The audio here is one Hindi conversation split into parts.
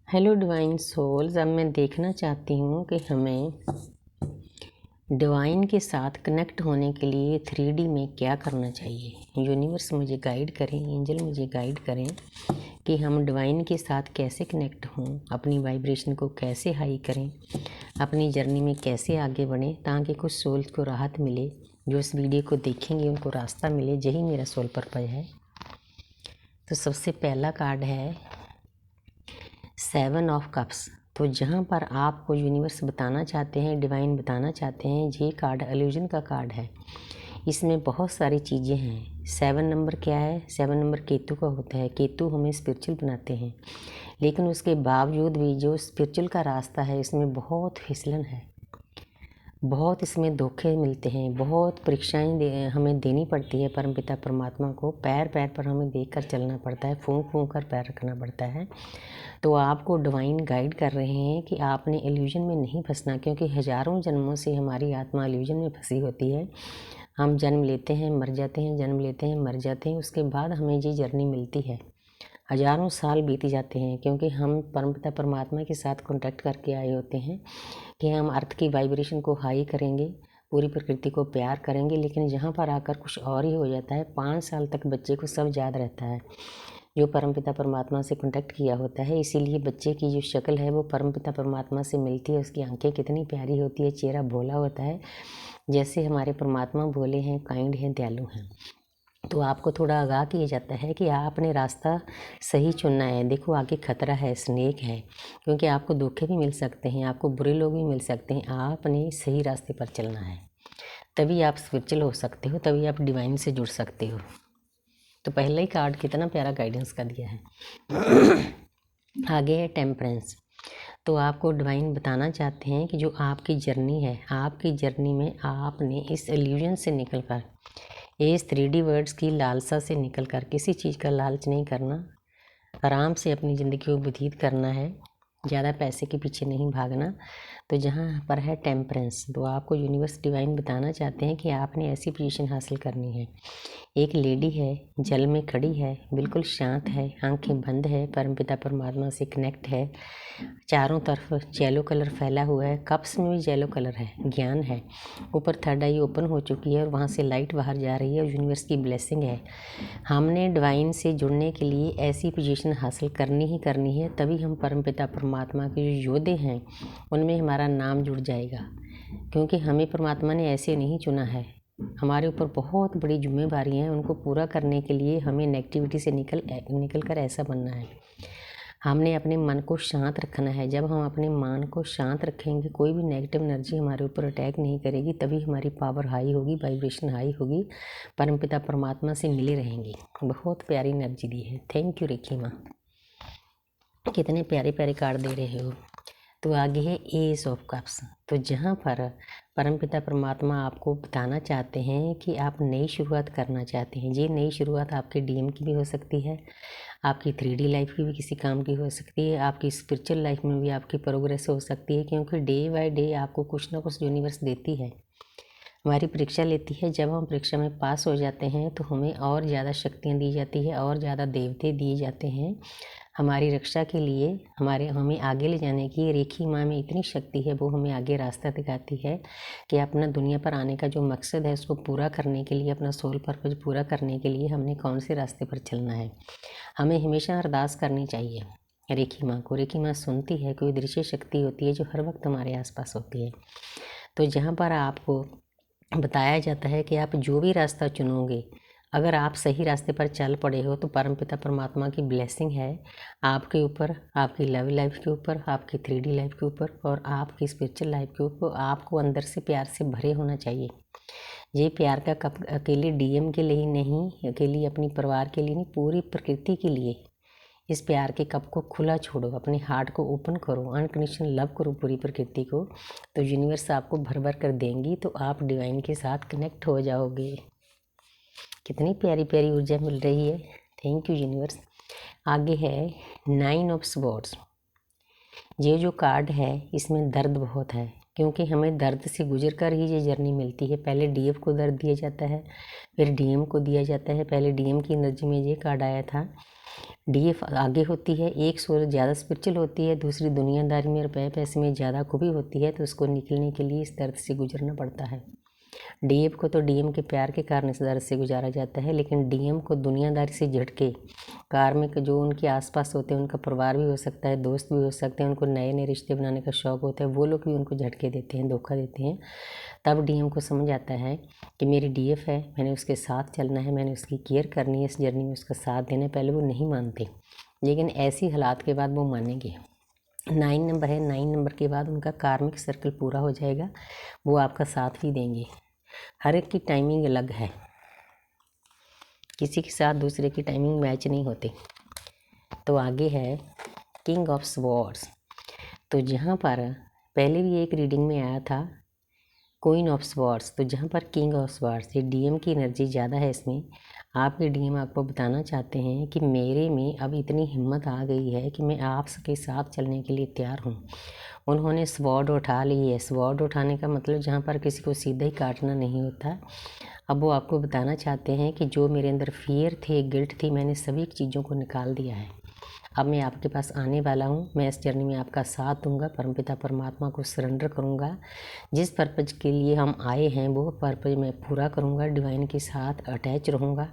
Hello divine souls. अब मैं देखना चाहती हूँ कि हमें डिवाइन के साथ कनेक्ट होने के लिए 3D में क्या करना चाहिए। यूनिवर्स मुझे गाइड करें, एंजल मुझे गाइड करें कि हम डिवाइन के साथ कैसे कनेक्ट हों, अपनी वाइब्रेशन को कैसे हाई करें, अपनी जर्नी में कैसे आगे बढ़ें, ताकि कुछ सोल्स को राहत मिले। जो इस वीडियो को देखेंगे उनको रास्ता मिले। यही मेरा सोल पर्पज है। तो सबसे पहला कार्ड है 7 ऑफ कप्स। तो जहाँ पर आपको यूनिवर्स बताना चाहते हैं, डिवाइन बताना चाहते हैं, ये कार्ड इल्यूजन का कार्ड है। इसमें बहुत सारी चीज़ें हैं। 7 नंबर क्या है? 7 नंबर केतु का होता है। केतु हमें स्पिरिचुअल बनाते हैं, लेकिन उसके बावजूद भी जो स्पिरिचुअल का रास्ता है इसमें बहुत फिसलन है, बहुत इसमें धोखे मिलते हैं, बहुत परीक्षाएं हमें देनी पड़ती है। परमपिता परमात्मा को पैर पैर पर हमें देखकर चलना पड़ता है, फूंक फूंक कर पैर रखना पड़ता है। तो आपको डिवाइन गाइड कर रहे हैं कि आपने इल्यूजन में नहीं फंसना, क्योंकि हज़ारों जन्मों से हमारी आत्मा इल्यूजन में फंसी होती है। हम जन्म लेते हैं, मर जाते हैं, जन्म लेते हैं, मर जाते हैं, उसके बाद हमें ये जर्नी मिलती है। हज़ारों साल बीत जाते हैं, क्योंकि हम परमपिता परमात्मा के साथ कॉन्टैक्ट करके आए होते हैं कि हम अर्थ की वाइब्रेशन को हाई करेंगे, पूरी प्रकृति को प्यार करेंगे। लेकिन यहाँ पर आकर कुछ और ही हो जाता है। 5 साल तक बच्चे को सब याद रहता है जो परमपिता परमात्मा से कॉन्टैक्ट किया होता है। इसीलिए बच्चे की जो शक्ल है वो परमपिता परमात्मा से मिलती है। उसकी आंखें कितनी प्यारी होती है, चेहरा भोला होता है, जैसे हमारे परमात्मा भोले हैं, काइंड हैं, दयालु हैं। तो आपको थोड़ा आगाह किया जाता है कि आपने रास्ता सही चुनना है। देखो आगे खतरा है, स्नेक है, क्योंकि आपको धोखे भी मिल सकते हैं, आपको बुरे लोग भी मिल सकते हैं। आपने सही रास्ते पर चलना है, तभी आप स्पिरिचुअल हो सकते हो, तभी आप डिवाइन से जुड़ सकते हो। तो पहला ही कार्ड कितना प्यारा गाइडेंस का दिया है। आगे है टेम्परेंस। तो आपको डिवाइन बताना चाहते हैं कि जो आपकी जर्नी है, आपकी जर्नी में आपने इस इल्यूजन से निकलकर, इस 3D वर्ड्स की लालसा से निकलकर, किसी चीज़ का लालच नहीं करना, आराम से अपनी ज़िंदगी को व्यतीत करना है, ज़्यादा पैसे के पीछे नहीं भागना। तो जहाँ पर है टेम्परेंस, तो आपको यूनिवर्स डिवाइन बताना चाहते हैं कि आपने ऐसी पोजीशन हासिल करनी है। एक लेडी है, जल में खड़ी है, बिल्कुल शांत है, आंखें बंद है, परमपिता परमात्मा से कनेक्ट है। चारों तरफ येलो कलर फैला हुआ है, कप्स में भी येलो कलर है, ज्ञान है। ऊपर थर्ड आई ओपन हो चुकी है और वहाँ से लाइट बाहर जा रही है और यूनिवर्स की ब्लेसिंग है। हमने डिवाइन से जुड़ने के लिए ऐसी पोजीशन हासिल करनी ही करनी है, तभी हम परमपिता परमात्मा के जो योद्धे हैं उनमें हमारा नाम जुड़ जाएगा। क्योंकि हमें परमात्मा ने ऐसे नहीं चुना है, हमारे ऊपर बहुत बड़ी जिम्मेदारी है। उनको पूरा करने के लिए हमें नेगेटिविटी से निकल कर ऐसा बनना है। हमने अपने मन को शांत रखना है। जब हम अपने मन को शांत रखेंगे, कोई भी नेगेटिव एनर्जी हमारे ऊपर अटैक नहीं करेगी, तभी हमारी पावर हाई होगी, वाइब्रेशन हाई होगी, परमपिता परमात्मा से मिले रहेंगे। बहुत प्यारी एनर्जी दी है। थैंक यू रेखी माँ, कितने प्यारे प्यारे कार्ड दे रहे हो। तो आगे है एस ऑफ कप्स। तो जहाँ पर परमपिता परमात्मा आपको बताना चाहते हैं कि आप नई शुरुआत करना चाहते हैं। ये नई शुरुआत आपके डीएम की भी हो सकती है, आपकी 3D लाइफ की भी किसी काम की हो सकती है, आपकी स्पिरिचुअल लाइफ में भी आपकी प्रोग्रेस हो सकती है। क्योंकि डे बाय डे आपको कुछ ना कुछ यूनिवर्स देती है, हमारी परीक्षा लेती है। जब हम परीक्षा में पास हो जाते हैं तो हमें और ज़्यादा शक्तियाँ दी जाती है, और ज़्यादा देवते दिए जाते हैं हमारी रक्षा के लिए, हमें आगे ले जाने की। रेखी माँ में इतनी शक्ति है, वो हमें आगे रास्ता दिखाती है कि अपना दुनिया पर आने का जो मकसद है उसको पूरा करने के लिए, अपना सोल पर्पज पूरा करने के लिए हमने कौन से रास्ते पर चलना है। हमें हमेशा अरदास करनी चाहिए रेखी माँ को। रेखी माँ सुनती है, कोई दृश्य शक्ति होती है जो हर वक्त हमारे आसपास होती है। तो जहाँ पर आपको बताया जाता है कि आप जो भी रास्ता चुनोगे, अगर आप सही रास्ते पर चल पड़े हो तो परमपिता परमात्मा की ब्लेसिंग है आपके ऊपर, आपकी लव लाइफ के ऊपर, आपकी 3D लाइफ के ऊपर और आपकी स्पिरिचुअल लाइफ के ऊपर। आपको अंदर से प्यार से भरे होना चाहिए। ये प्यार का कप अकेले डीएम के लिए नहीं, अकेले अपनी परिवार के लिए नहीं, पूरी प्रकृति के लिए। इस प्यार के कप को खुला छोड़ो, अपने हार्ट को ओपन करो, अनकंडीशनल लव करो पूरी प्रकृति को, तो यूनिवर्स आपको भर भर कर देंगी। तो आप डिवाइन के साथ कनेक्ट हो जाओगे। कितनी प्यारी प्यारी ऊर्जा मिल रही है। Thank you universe. आगे है 9 ऑफ स्वॉर्ड्स। ये जो कार्ड है इसमें दर्द बहुत है, क्योंकि हमें दर्द से गुजर कर ही ये जर्नी मिलती है। पहले डीएफ को दर्द दिया जाता है, फिर डीएम को दिया जाता है। पहले डीएम की एनर्जी में ये कार्ड आया था। डीएफ आगे होती है, एक सोल ज़्यादा स्पिरिचुअल होती है, दूसरी दुनियादारी में और पैसे में ज़्यादा खूबी होती है, तो उसको निकलने के लिए इस दर्द से गुजरना पड़ता है। डीएफ को तो डीएम के प्यार के कारण इस दर्द से गुजारा जाता है, लेकिन डीएम को दुनियादारी से झटके कार्मिक जो उनके आसपास होते हैं, उनका परिवार भी हो सकता है, दोस्त भी हो सकते हैं, उनको नए नए रिश्ते बनाने का शौक़ होता है, वो लोग भी उनको झटके देते हैं, धोखा देते हैं। तब डीएम को समझ आता है कि मेरी डीएफ है, मैंने उसके साथ चलना है, मैंने उसकी केयर करनी है, इस जर्नी में उसका साथ देना है। पहले वो नहीं मानते, लेकिन ऐसी हालात के बाद वो मानेंगे। 9 नंबर है, 9 नंबर के बाद उनका कार्मिक सर्कल पूरा हो जाएगा, वो आपका साथ भी देंगे। हर एक की टाइमिंग अलग है, किसी के साथ दूसरे की टाइमिंग मैच नहीं होती। तो आगे है किंग ऑफ स्वॉर्ड्स। तो जहाँ पर पहले भी एक रीडिंग में आया था क्वीन ऑफ स्वॉर्ड्स, तो जहाँ पर किंग ऑफ स्वॉर्ड्स, ये डीएम की एनर्जी ज़्यादा है इसमें। आपके डीएम आपको बताना चाहते हैं कि मेरे में अब इतनी हिम्मत आ गई है कि मैं आपके साथ चलने के लिए तैयार हूँ। उन्होंने स्वॉर्ड उठा ली है। स्वॉर्ड उठाने का मतलब जहाँ पर किसी को सीधा ही काटना नहीं होता। अब वो आपको बताना चाहते हैं कि जो मेरे अंदर फियर थे, गिल्ट थी, मैंने सभी चीज़ों को निकाल दिया है। अब मैं आपके पास आने वाला हूँ, मैं इस जर्नी में आपका साथ दूंगा, परमपिता परमात्मा को सरेंडर करूँगा। जिस पर्पज़ के लिए हम आए हैं वो पर्पज़ मैं पूरा करूँगा, डिवाइन के साथ अटैच रहूँगा।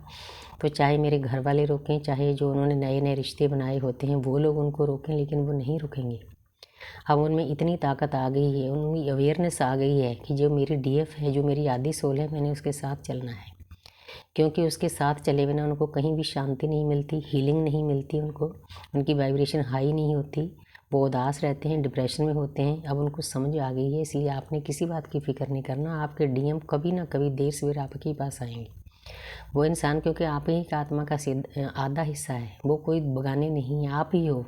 तो चाहे मेरे घर वाले रोकें, चाहे जो उन्होंने नए नए रिश्ते बनाए होते हैं वो लोग उनको रोकें, लेकिन वो नहीं रुकेंगे। अब उनमें इतनी ताकत आ गई है, उनमें अवेयरनेस आ गई है कि जो मेरी डीएफ है, जो मेरी आदि सोल है, मैंने उसके साथ चलना है। क्योंकि उसके साथ चले बिना उनको कहीं भी शांति नहीं मिलती, हीलिंग नहीं मिलती उनको, उनकी वाइब्रेशन हाई नहीं होती, वो उदास रहते हैं, डिप्रेशन में होते हैं। अब उनको समझ आ गई है, इसलिए आपने किसी बात की फ़िक्र नहीं करना। आपके डीएम कभी ना कभी देर सवेर आपके पास आएंगे। वो इंसान, क्योंकि आप ही का आत्मा का आधा हिस्सा है, वो कोई बगाने नहीं, आप ही हो।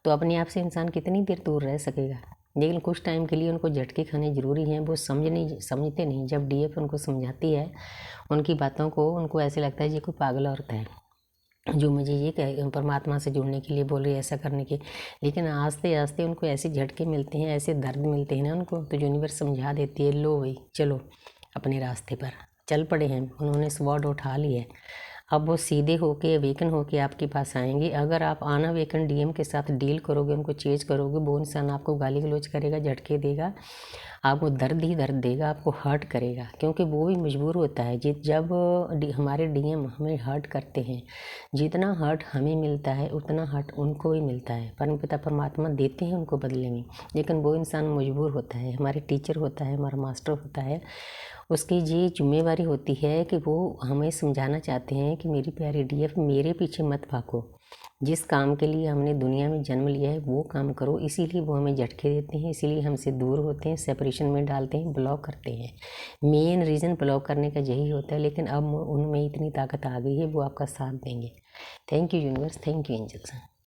तो अपने आप से इंसान कितनी देर दूर रह सकेगा। लेकिन कुछ टाइम के लिए उनको झटके खाने ज़रूरी हैं। वो समझते नहीं। जब डीएफ उनको समझाती है उनकी बातों को, उनको ऐसे लगता है ये कोई पागल औरत है जो मुझे ये कह परमात्मा से जुड़ने के लिए बोल रही है, ऐसा करने के। लेकिन आस्ते आस्ते उनको ऐसे झटके मिलते हैं, ऐसे दर्द मिलते हैं ना उनको, तो यूनिवर्स समझा देती है, लो भाई चलो अपने रास्ते पर चल पड़े हैं। उन्होंने स्वॉर्ड उठा ली है, अब वो सीधे होके अवेकन होके आपके पास आएंगे। अगर आप अनअवेकन डीएम के साथ डील करोगे, उनको चेंज करोगे, वो इंसान आपको गाली गलौज करेगा, झटके देगा, आपको दर्द ही दर्द देगा, आपको हर्ट करेगा। क्योंकि वो भी मजबूर होता है। जब हमारे डीएम हमें हर्ट करते हैं, जितना हर्ट हमें मिलता है उतना हर्ट उनको भी मिलता है। परमपिता परमात्मा देते हैं उनको बदले में, लेकिन वो इंसान मजबूर होता है। हमारे टीचर होता है, हमारा मास्टर होता है, उसकी ये जिम्मेवारी होती है कि वो हमें समझाना चाहते हैं कि मेरी प्यारी डीएफ, मेरे पीछे मत भागो, जिस काम के लिए हमने दुनिया में जन्म लिया है वो काम करो। इसीलिए वो हमें झटके देते हैं, इसीलिए हमसे दूर होते हैं, सेपरेशन में डालते हैं, ब्लॉक करते हैं। मेन रीज़न ब्लॉक करने का यही होता है। लेकिन अब उनमें इतनी ताकत आ गई है, वो आपका साथ देंगे। Thank you universe, thank you angels.